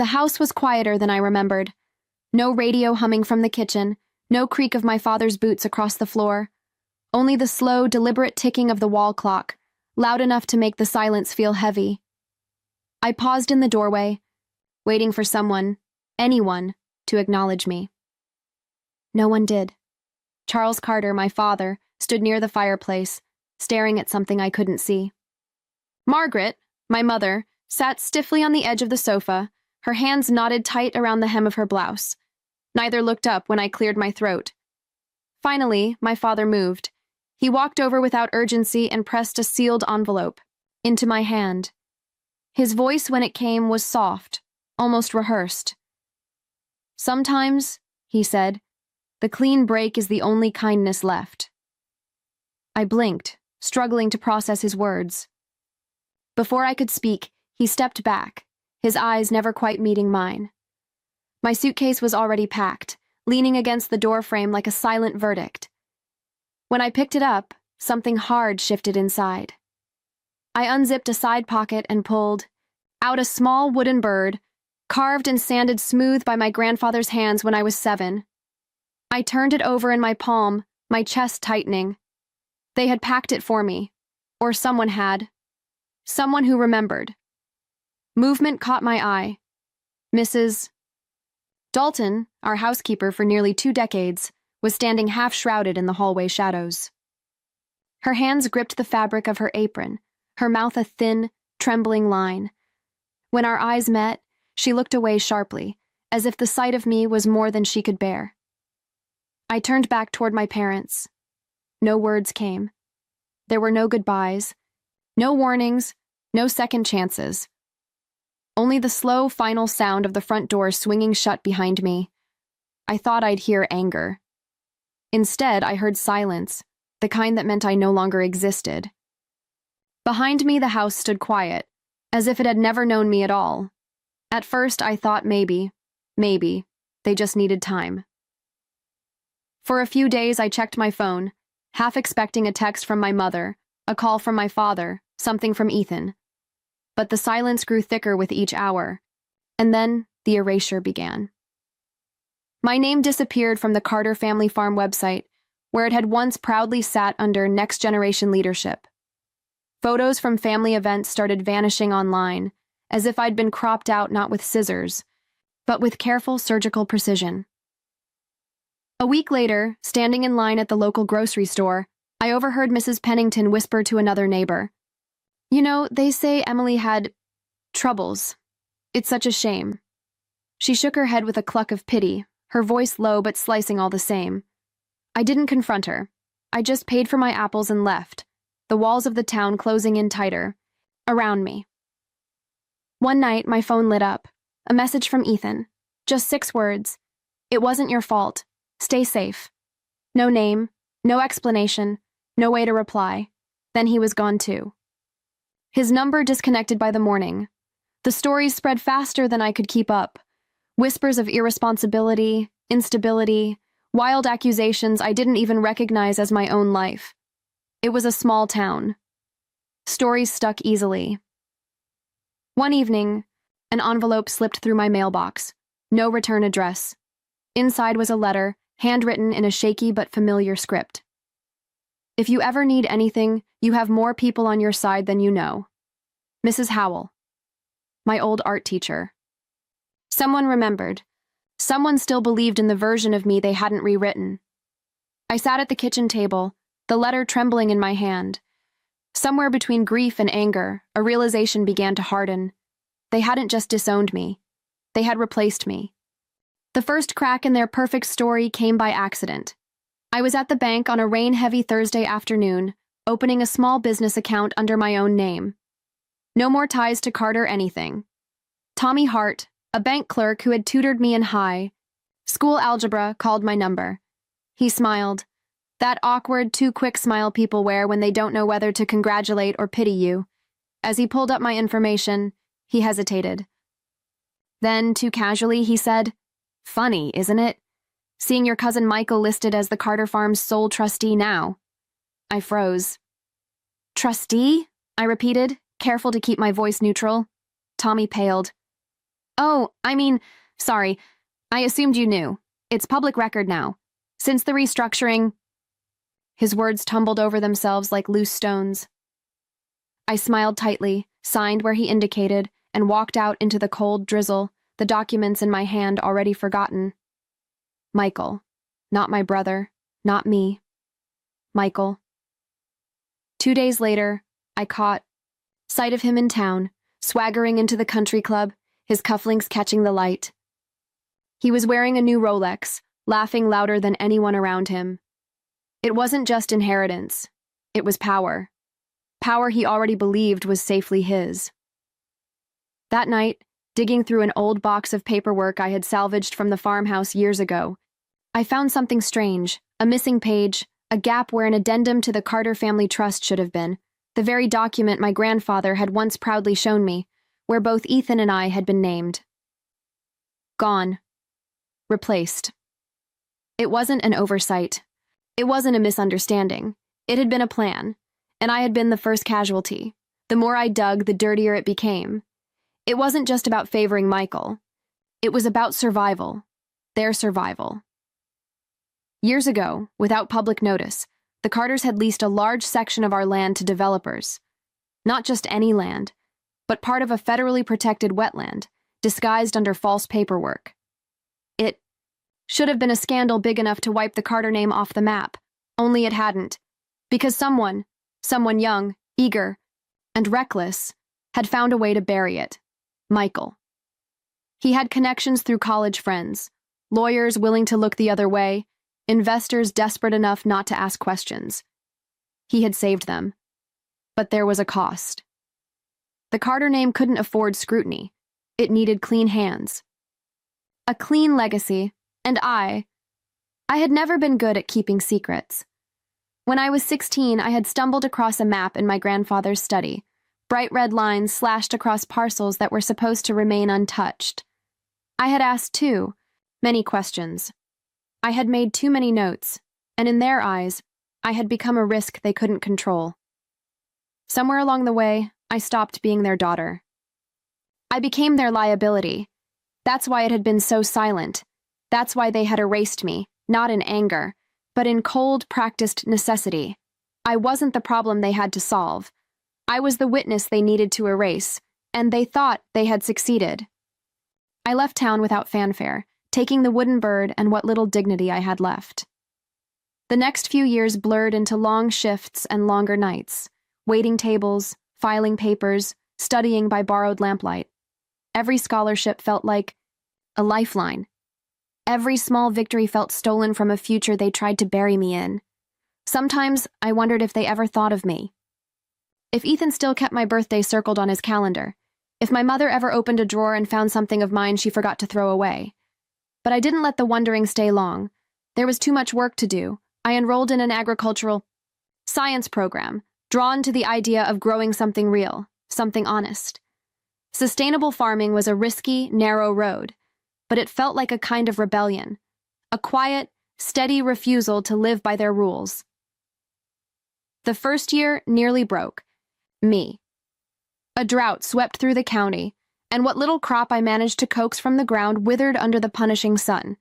The house was quieter than I remembered. No radio humming from the kitchen, no creak of my father's boots across the floor. Only the slow, deliberate ticking of the wall clock, loud enough to make the silence feel heavy. I paused in the doorway, waiting for someone, anyone, to acknowledge me. No one did. Charles Carter, my father, stood near the fireplace, staring at something I couldn't see. Margaret, my mother, sat stiffly on the edge of the sofa, her hands knotted tight around the hem of her blouse. Neither looked up when I cleared my throat. Finally, my father moved. He walked over without urgency and pressed a sealed envelope into my hand. His voice, when it came, was soft, almost rehearsed. "Sometimes," he said, "the clean break is the only kindness left." I blinked, struggling to process his words. Before I could speak, he stepped back, his eyes never quite meeting mine. My suitcase was already packed, leaning against the doorframe like a silent verdict. When I picked it up, something hard shifted inside. I unzipped a side pocket and pulled out a small wooden bird, carved and sanded smooth by my grandfather's hands when I was 7. I turned it over in my palm, my chest tightening. They had packed it for me, or someone had. Someone who remembered. Movement caught my eye. Mrs. Dalton, our housekeeper for nearly 2 decades, was standing half-shrouded in the hallway shadows. Her hands gripped the fabric of her apron, her mouth a thin, trembling line. When our eyes met, she looked away sharply, as if the sight of me was more than she could bear. I turned back toward my parents. No words came. There were no goodbyes, no warnings, no second chances. Only the slow, final sound of the front door swinging shut behind me. I thought I'd hear anger. Instead, I heard silence, the kind that meant I no longer existed. Behind me, the house stood quiet, as if it had never known me at all. At first, I thought maybe, they just needed time. For a few days, I checked my phone, half expecting a text from my mother, a call from my father, something from Ethan. But the silence grew thicker with each hour, and then the erasure began. My name disappeared from the Carter Family Farm website, where it had once proudly sat under Next Generation leadership. Photos from family events started vanishing online, as if I'd been cropped out not with scissors, but with careful surgical precision. A week later, standing in line at the local grocery store, I overheard Mrs. Pennington whisper to another neighbor, "You know, they say Emily had troubles. It's such a shame." She shook her head with a cluck of pity, her voice low but slicing all the same. I didn't confront her. I just paid for my apples and left, the walls of the town closing in tighter, around me. One night, my phone lit up. A message from Ethan. Just 6 words. "It wasn't your fault. Stay safe." No name, no explanation, no way to reply. Then he was gone too. His number disconnected by the morning. The stories spread faster than I could keep up. Whispers of irresponsibility, instability, wild accusations I didn't even recognize as my own life. It was a small town. Stories stuck easily. One evening, an envelope slipped through my mailbox. No return address. Inside was a letter, handwritten in a shaky but familiar script. "If you ever need anything, you have more people on your side than you know. Mrs. Howell." My old art teacher. Someone remembered. Someone still believed in the version of me they hadn't rewritten. I sat at the kitchen table, the letter trembling in my hand. Somewhere between grief and anger, a realization began to harden. They hadn't just disowned me. They had replaced me. The first crack in their perfect story came by accident. I was at the bank on a rain-heavy Thursday afternoon, opening a small business account under my own name. No more ties to Carter anything. Tommy Hart, a bank clerk who had tutored me in high school algebra, called my number. He smiled. That awkward, too-quick smile people wear when they don't know whether to congratulate or pity you. As he pulled up my information, he hesitated. Then, too casually, he said, "Funny, isn't it? Seeing your cousin Michael listed as the Carter Farm's sole trustee now." I froze. "Trustee?" I repeated, careful to keep my voice neutral. Tommy paled. Oh, sorry. I assumed you knew. It's public record now. Since the restructuring, his words tumbled over themselves like loose stones. I smiled tightly, signed where he indicated, and walked out into the cold drizzle, the documents in my hand already forgotten. Michael. Not my brother. Not me. Michael. 2 days later, I caught sight of him in town, swaggering into the country club, his cufflinks catching the light. He was wearing a new Rolex, laughing louder than anyone around him. It wasn't just inheritance. It was power. Power he already believed was safely his. That night, digging through an old box of paperwork I had salvaged from the farmhouse years ago, I found something strange, a missing page, a gap where an addendum to the Carter family trust should have been, the very document my grandfather had once proudly shown me, where both Ethan and I had been named. Gone. Replaced. It wasn't an oversight. It wasn't a misunderstanding. It had been a plan, and I had been the first casualty. The more I dug, the dirtier it became. It wasn't just about favoring Michael. It was about survival. Their survival. Years ago, without public notice, the Carters had leased a large section of our land to developers. Not just any land, but part of a federally protected wetland, disguised under false paperwork. It should have been a scandal big enough to wipe the Carter name off the map, only it hadn't, because someone young, eager, and reckless, had found a way to bury it. Michael. He had connections through college friends, lawyers willing to look the other way, investors desperate enough not to ask questions. He had saved them. But there was a cost. The Carter name couldn't afford scrutiny. It needed clean hands. A clean legacy, and I had never been good at keeping secrets. When I was 16, I had stumbled across a map in my grandfather's study, bright red lines slashed across parcels that were supposed to remain untouched. I had asked, too, many questions. I had made too many notes, and in their eyes, I had become a risk they couldn't control. Somewhere along the way, I stopped being their daughter. I became their liability. That's why it had been so silent. That's why they had erased me, not in anger, but in cold, practiced necessity. I wasn't the problem they had to solve. I was the witness they needed to erase, and they thought they had succeeded. I left town without fanfare, taking the wooden bird and what little dignity I had left. The next few years blurred into long shifts and longer nights, waiting tables, filing papers, studying by borrowed lamplight. Every scholarship felt like a lifeline. Every small victory felt stolen from a future they tried to bury me in. Sometimes I wondered if they ever thought of me. If Ethan still kept my birthday circled on his calendar. If my mother ever opened a drawer and found something of mine she forgot to throw away. But I didn't let the wondering stay long. There was too much work to do. I enrolled in an agricultural science program, drawn to the idea of growing something real, something honest. Sustainable farming was a risky, narrow road, but it felt like a kind of rebellion, a quiet, steady refusal to live by their rules. The first year nearly broke me. A drought swept through the county, and what little crop I managed to coax from the ground withered under the punishing sun.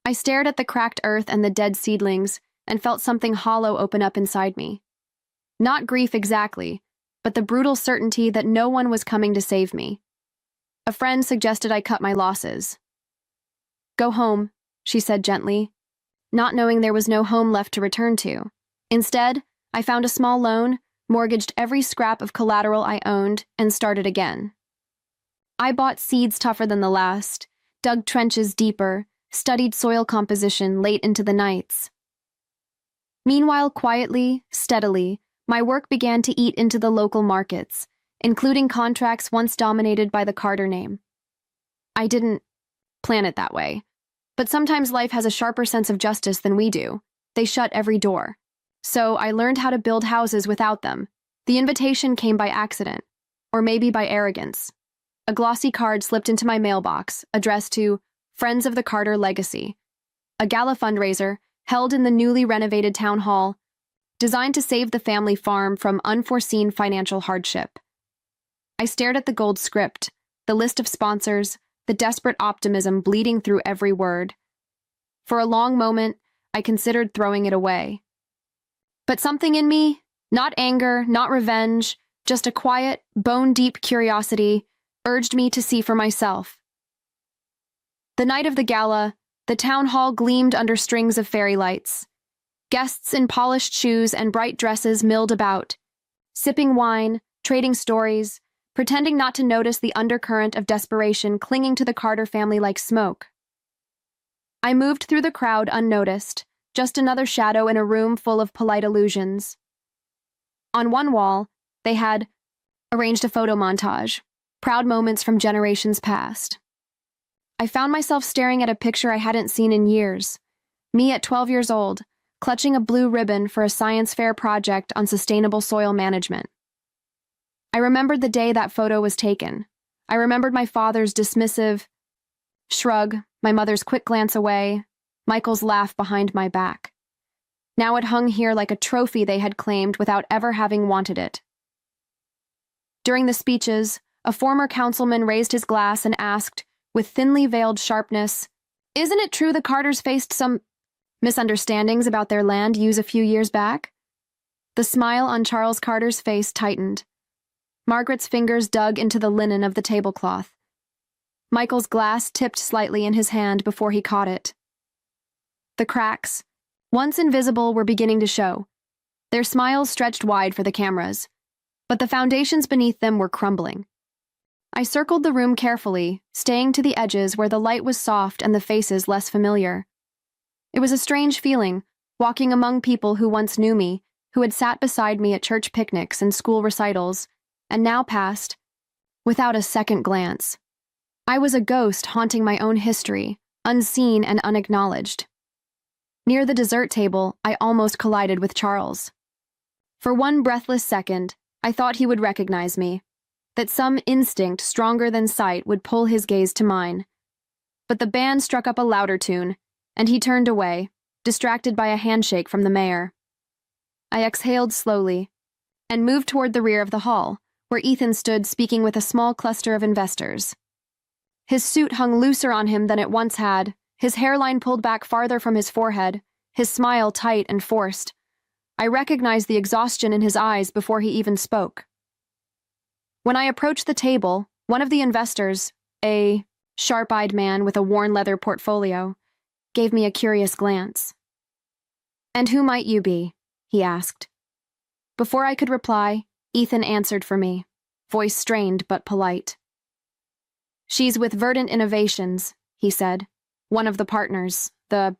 I stared at the cracked earth and the dead seedlings and felt something hollow open up inside me. Not grief exactly, but the brutal certainty that no one was coming to save me. A friend suggested I cut my losses. "Go home," she said gently, not knowing there was no home left to return to. Instead, I found a small loan, mortgaged every scrap of collateral I owned, and started again. I bought seeds tougher than the last, dug trenches deeper, studied soil composition late into the nights. Meanwhile, quietly, steadily, my work began to eat into the local markets, including contracts once dominated by the Carter name. I didn't plan it that way, but sometimes life has a sharper sense of justice than we do. They shut every door. So I learned how to build houses without them. The invitation came by accident, or maybe by arrogance. A glossy card slipped into my mailbox, addressed to Friends of the Carter Legacy, a gala fundraiser held in the newly renovated town hall, designed to save the family farm from unforeseen financial hardship. I stared at the gold script, the list of sponsors, the desperate optimism bleeding through every word. For a long moment, I considered throwing it away. But something in me, not anger, not revenge, just a quiet, bone-deep curiosity, urged me to see for myself. The night of the gala, the town hall gleamed under strings of fairy lights. Guests in polished shoes and bright dresses milled about, sipping wine, trading stories, pretending not to notice the undercurrent of desperation clinging to the Carter family like smoke. I moved through the crowd unnoticed, just another shadow in a room full of polite illusions. On one wall, they had arranged a photo montage, proud moments from generations past. I found myself staring at a picture I hadn't seen in years, me at 12 years old, clutching a blue ribbon for a science fair project on sustainable soil management. I remembered the day that photo was taken. I remembered my father's dismissive shrug, my mother's quick glance away, Michael's laugh behind my back. Now it hung here like a trophy they had claimed without ever having wanted it. During the speeches, a former councilman raised his glass and asked, with thinly veiled sharpness, "Isn't it true the Carters faced some misunderstandings about their land use a few years back?" The smile on Charles Carter's face tightened. Margaret's fingers dug into the linen of the tablecloth. Michael's glass tipped slightly in his hand before he caught it. The cracks, once invisible, were beginning to show. Their smiles stretched wide for the cameras, but the foundations beneath them were crumbling. I circled the room carefully, staying to the edges where the light was soft and the faces less familiar. It was a strange feeling, walking among people who once knew me, who had sat beside me at church picnics and school recitals, and now passed without a second glance. I was a ghost haunting my own history, unseen and unacknowledged. Near the dessert table, I almost collided with Charles. For one breathless second, I thought he would recognize me, that some instinct stronger than sight would pull his gaze to mine. But the band struck up a louder tune, and he turned away, distracted by a handshake from the mayor. I exhaled slowly and moved toward the rear of the hall, where Ethan stood speaking with a small cluster of investors. His suit hung looser on him than it once had, his hairline pulled back farther from his forehead, his smile tight and forced. I recognized the exhaustion in his eyes before he even spoke. When I approached the table, one of the investors, a sharp-eyed man with a worn leather portfolio, gave me a curious glance. "And who might you be?" he asked. Before I could reply, Ethan answered for me, voice strained but polite. "She's with Verdant Innovations," he said. "One of the partners." The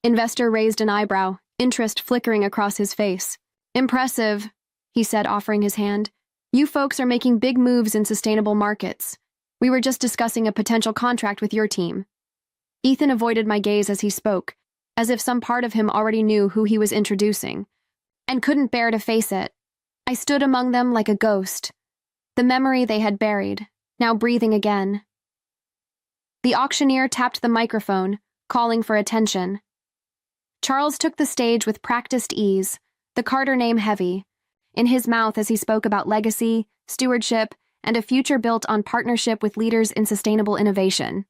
investor raised an eyebrow, interest flickering across his face. "Impressive," he said, offering his hand. "You folks are making big moves in sustainable markets. We were just discussing a potential contract with your team." Ethan avoided my gaze as he spoke, as if some part of him already knew who he was introducing, and couldn't bear to face it. I stood among them like a ghost, the memory they had buried, now breathing again. The auctioneer tapped the microphone, calling for attention. Charles took the stage with practiced ease, the Carter name heavy, in his mouth as he spoke about legacy, stewardship, and a future built on partnership with leaders in sustainable innovation.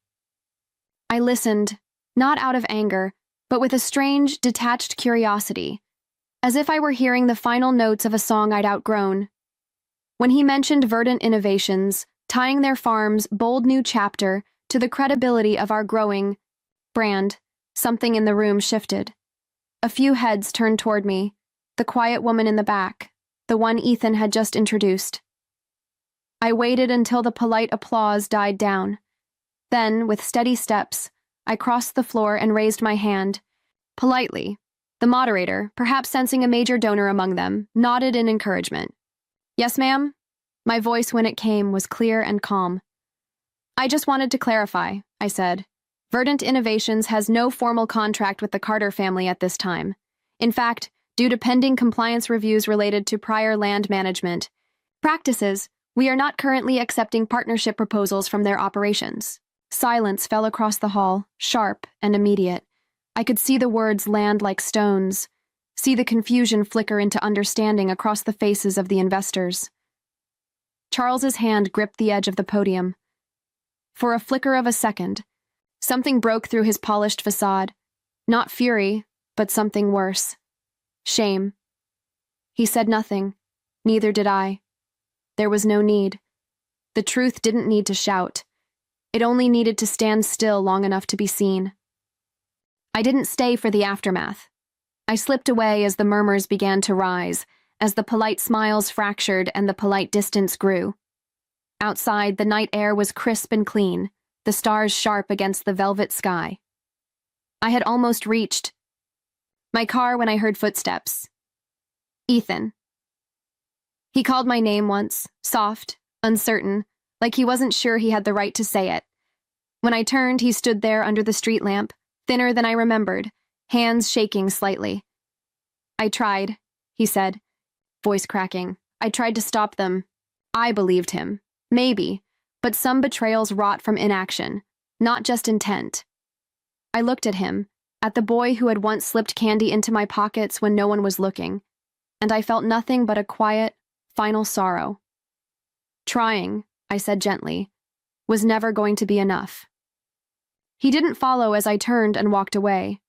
I listened, not out of anger, but with a strange, detached curiosity, as if I were hearing the final notes of a song I'd outgrown. When he mentioned Verdant Innovations, tying their farm's bold new chapter to the credibility of our growing brand, something in the room shifted. A few heads turned toward me, the quiet woman in the back, the one Ethan had just introduced. I waited until the polite applause died down. Then, with steady steps, I crossed the floor and raised my hand. Politely, the moderator, perhaps sensing a major donor among them, nodded in encouragement. "Yes, ma'am?" My voice, when it came, was clear and calm. "I just wanted to clarify," I said. "Verdant Innovations has no formal contract with the Carter family at this time. In fact, due to pending compliance reviews related to prior land management practices, we are not currently accepting partnership proposals from their operations." Silence fell across the hall, sharp and immediate. I could see the words land like stones, see the confusion flicker into understanding across the faces of the investors. Charles's hand gripped the edge of the podium. For a flicker of a second, something broke through his polished facade. Not fury, but something worse. Shame. He said nothing. Neither did I. There was no need. The truth didn't need to shout. It only needed to stand still long enough to be seen. I didn't stay for the aftermath. I slipped away as the murmurs began to rise, as the polite smiles fractured and the polite distance grew. Outside, the night air was crisp and clean, the stars sharp against the velvet sky. I had almost reached my car when I heard footsteps. Ethan. He called my name once, soft, uncertain, like he wasn't sure he had the right to say it. When I turned, he stood there under the street lamp, thinner than I remembered, hands shaking slightly. "I tried," he said, voice cracking. "I tried to stop them." I believed him. Maybe, but some betrayals rot from inaction, not just intent. I looked at him, at the boy who had once slipped candy into my pockets when no one was looking, and I felt nothing but a quiet, final sorrow. Trying, I said gently, was never going to be enough. He didn't follow as I turned and walked away.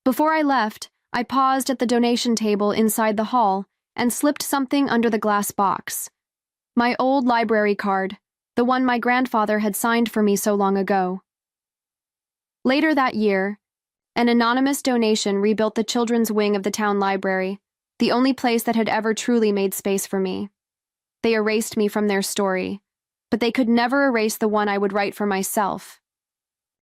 Before I left, I paused at the donation table inside the hall and slipped something under the glass box. My old library card, the one my grandfather had signed for me so long ago. Later that year, an anonymous donation rebuilt the children's wing of the town library, the only place that had ever truly made space for me. They erased me from their story, but they could never erase the one I would write for myself.